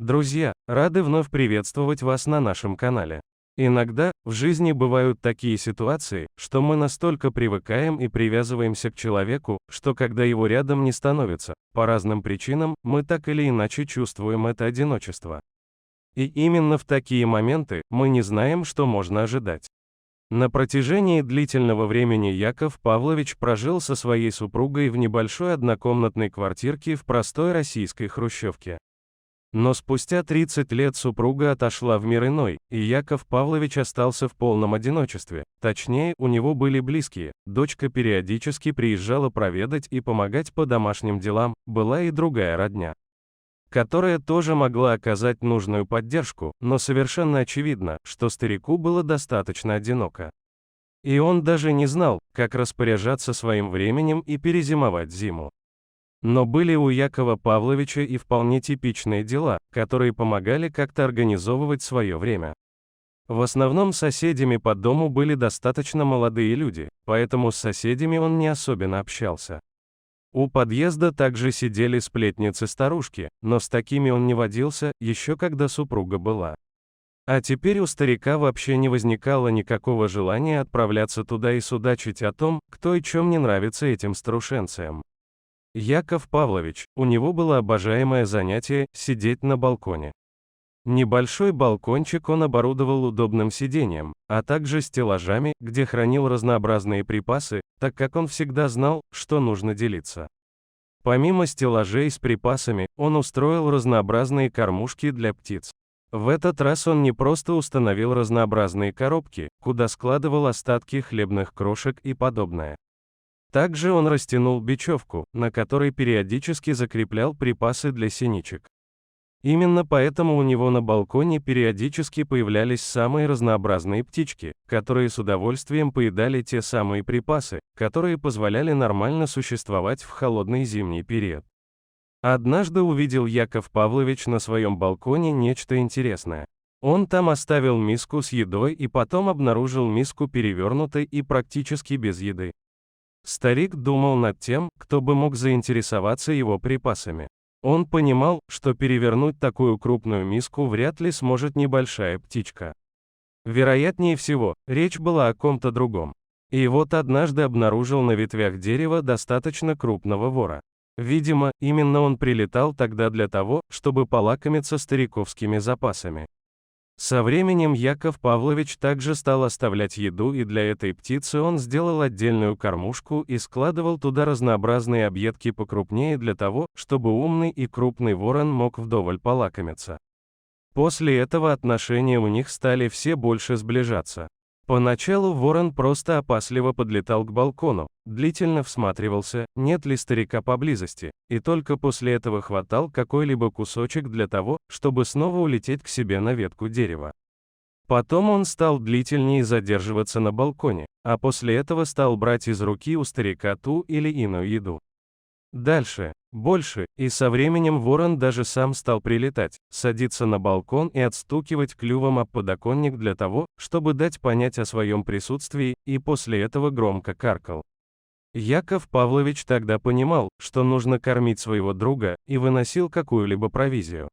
Друзья, рады вновь приветствовать вас на нашем канале. Иногда в жизни бывают такие ситуации, что мы настолько привыкаем и привязываемся к человеку, что когда его рядом не становится, по разным причинам, мы так или иначе чувствуем это одиночество. И именно в такие моменты мы не знаем, что можно ожидать. На протяжении длительного времени Яков Павлович прожил со своей супругой в небольшой однокомнатной квартирке в простой российской хрущевке. Но спустя 30 лет супруга отошла в мир иной, и Яков Павлович остался в полном одиночестве. Точнее, у него были близкие. Дочка периодически приезжала проведать и помогать по домашним делам, была и другая родня, которая тоже могла оказать нужную поддержку, но совершенно очевидно, что старику было достаточно одиноко. И он даже не знал, как распоряжаться своим временем и перезимовать зиму. Но были у Якова Павловича и вполне типичные дела, которые помогали как-то организовывать свое время. В основном соседями по дому были достаточно молодые люди, поэтому с соседями он не особенно общался. У подъезда также сидели сплетницы-старушки, но с такими он не водился, еще когда супруга была. А теперь у старика вообще не возникало никакого желания отправляться туда и судачить о том, кто и чем не нравится этим старушенциям. Яков Павлович, у него было обожаемое занятие – сидеть на балконе. Небольшой балкончик он оборудовал удобным сиденьем, а также стеллажами, где хранил разнообразные припасы, так как он всегда знал, что нужно делиться. Помимо стеллажей с припасами, он устроил разнообразные кормушки для птиц. В этот раз он не просто установил разнообразные коробки, куда складывал остатки хлебных крошек и подобное. Также он растянул бечевку, на которой периодически закреплял припасы для синичек. Именно поэтому у него на балконе периодически появлялись самые разнообразные птички, которые с удовольствием поедали те самые припасы, которые позволяли нормально существовать в холодный зимний период. Однажды увидел Яков Павлович на своем балконе нечто интересное. Он там оставил миску с едой и потом обнаружил миску перевернутой и практически без еды. Старик думал над тем, кто бы мог заинтересоваться его припасами. Он понимал, что перевернуть такую крупную миску вряд ли сможет небольшая птичка. Вероятнее всего, речь была о ком-то другом. И вот однажды обнаружил на ветвях дерева достаточно крупного вора. Видимо, именно он прилетал тогда для того, чтобы полакомиться стариковскими запасами. Со временем Яков Павлович также стал оставлять еду, и для этой птицы он сделал отдельную кормушку и складывал туда разнообразные объедки покрупнее для того, чтобы умный и крупный ворон мог вдоволь полакомиться. После этого отношения у них стали все больше сближаться. Поначалу ворон просто опасливо подлетал к балкону, длительно всматривался, нет ли старика поблизости, и только после этого хватал какой-либо кусочек для того, чтобы снова улететь к себе на ветку дерева. Потом он стал длительнее задерживаться на балконе, а после этого стал брать из руки у старика ту или иную еду. Дальше, больше, и со временем ворон даже сам стал прилетать, садиться на балкон и отстукивать клювом об подоконник для того, чтобы дать понять о своем присутствии, и после этого громко каркал. Яков Павлович тогда понимал, что нужно кормить своего друга, и выносил какую-либо провизию.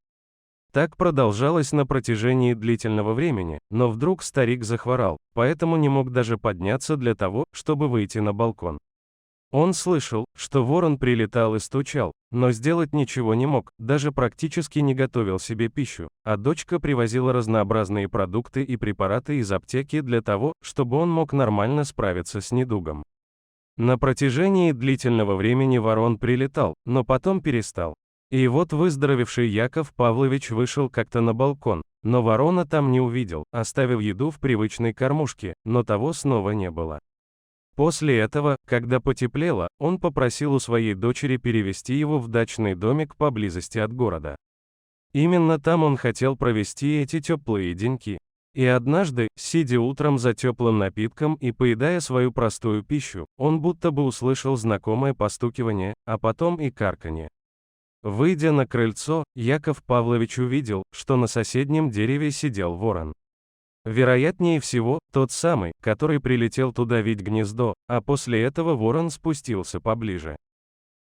Так продолжалось на протяжении длительного времени, но вдруг старик захворал, поэтому не мог даже подняться для того, чтобы выйти на балкон. Он слышал, что ворон прилетал и стучал, но сделать ничего не мог, даже практически не готовил себе пищу, а дочка привозила разнообразные продукты и препараты из аптеки для того, чтобы он мог нормально справиться с недугом. На протяжении длительного времени ворон прилетал, но потом перестал. И вот выздоровевший Яков Павлович вышел как-то на балкон, но ворона там не увидел, оставил еду в привычной кормушке, но того снова не было. После этого, когда потеплело, он попросил у своей дочери перевести его в дачный домик поблизости от города. Именно там он хотел провести эти теплые деньки. И однажды, сидя утром за теплым напитком и поедая свою простую пищу, он будто бы услышал знакомое постукивание, а потом и карканье. Выйдя на крыльцо, Яков Павлович увидел, что на соседнем дереве сидел ворон. Вероятнее всего, тот самый, который прилетел туда вить гнездо, а после этого ворон спустился поближе.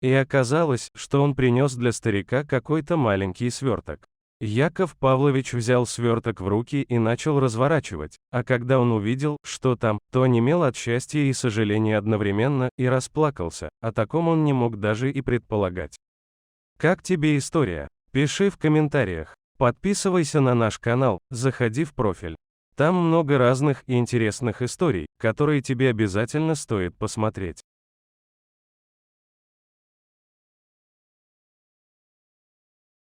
И оказалось, что он принес для старика какой-то маленький сверток. Яков Павлович взял сверток в руки и начал разворачивать, а когда он увидел, что там, то онемел от счастья и сожаления одновременно, и расплакался. О таком он не мог даже и предполагать. Как тебе история? Пиши в комментариях. Подписывайся на наш канал, заходи в профиль. Там много разных и интересных историй, которые тебе обязательно стоит посмотреть.